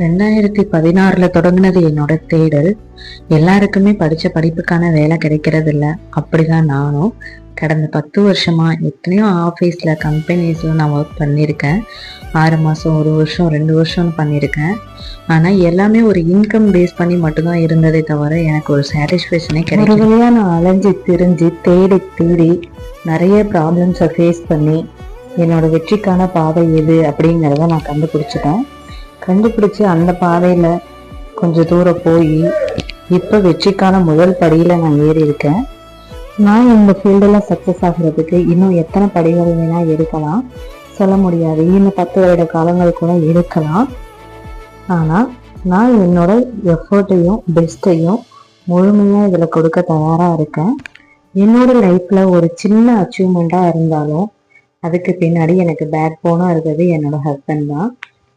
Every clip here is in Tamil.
2016 தொடங்குனது என்னோட தேடல். எல்லாருக்குமே படிச்ச படிப்புக்கான வேலை கிடைக்கிறது இல்ல. அப்படிதான் நானும் கடந்த 10 வருஷமா எத்தனையோ ஆஃபீஸ்ல கம்பெனிஸ்ல நான் ஒர்க் பண்ணியிருக்கேன். 6 மாசம், 1 வருஷம், 2 வருஷம்னு பண்ணியிருக்கேன். ஆனா எல்லாமே ஒரு இன்கம் பேஸ் பண்ணி மட்டும்தான் இருந்ததே தவிர எனக்கு ஒரு சாட்டிஸ்ஃபேக்ஷனே கிடைக்கல. ஒரு வழியா நான் அலைஞ்சு திரிஞ்சு தேடி தேடி நிறைய ப்ராப்ளம்ஸை ஃபேஸ் பண்ணி என்னோட வெற்றிக்கான பாதை எது அப்படிங்கிறத நான் கண்டுபிடிச்சு அந்த பாதையில கொஞ்சம் தூரம் போய் இப்போ வெற்றிக்கான முதல் படியில நான் ஏறி இருக்கேன். நான் இந்த ஃபீல்டில் சக்ஸஸ் ஆகிறதுக்கு இன்னும் எத்தனை படிகள் வேணா எடுக்கலாம் சொல்ல முடியாது. இன்னும் 10 வருட காலங்கள் கூட எடுக்கலாம். ஆனால் நான் என்னோட எஃபர்ட்டையும் பெஸ்ட்டையும் முழுமையாக இதில் கொடுக்க தயாராக இருக்கேன். என்னோட லைஃப்பில் ஒரு சின்ன அச்சீவ்மெண்ட்டாக இருந்தாலும் அதுக்கு பின்னாடி எனக்கு பேக் போனாக இருக்கிறது என்னோட ஹஸ்பண்ட் தான்.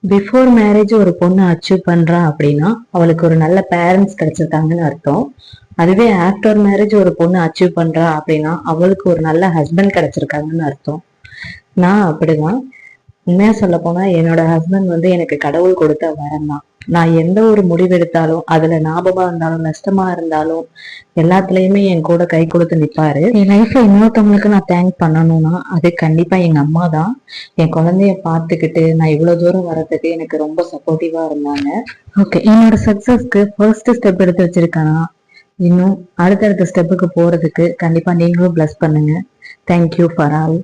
பிஃபோர் மேரேஜ் ஒரு பொண்ணு அச்சீவ் பண்றா அப்படின்னா அவளுக்கு ஒரு நல்ல பேரண்ட்ஸ் கிடைச்சிருக்காங்கன்னு அர்த்தம். அதுவே ஆஃப்டர் மேரேஜ் ஒரு பொண்ணு அச்சீவ் பண்றா அப்படின்னா அவளுக்கு ஒரு நல்ல ஹஸ்பண்ட் கிடைச்சிருக்காங்கன்னு அர்த்தம். நான் அப்படிதான். உண்மையா சொல்ல போனா என்னோட ஹஸ்பண்ட் எனக்கு கடவுள் கொடுத்த வரம் தான். நான் எந்த ஒரு முடிவு எடுத்தாலும் அதுல லாபமா இருந்தாலும் நஷ்டமா இருந்தாலும் எல்லாத்துலயுமே என் கூட கை கொடுத்து நிப்பாரு. என் லைஃப்ல இன்னொருத்தவங்களுக்கு நான் தேங்க் பண்ணணும்னா அது கண்டிப்பா எங்க அம்மா தான். என் குழந்தைய பார்த்துக்கிட்டு நான் இவ்வளவு தூரம் வர்றதுக்கு எனக்கு ரொம்ப சப்போர்ட்டிவா இருந்தாங்க. ஓகே, என்னோட சக்சஸ்க்கு ஃபர்ஸ்ட் ஸ்டெப் எடுத்து வச்சிருக்கேன்னா இன்னும் அடுத்தடுத்த ஸ்டெப்புக்கு போறதுக்கு கண்டிப்பா நீங்களும் பிளஸ் பண்ணுங்க. Thank you for all.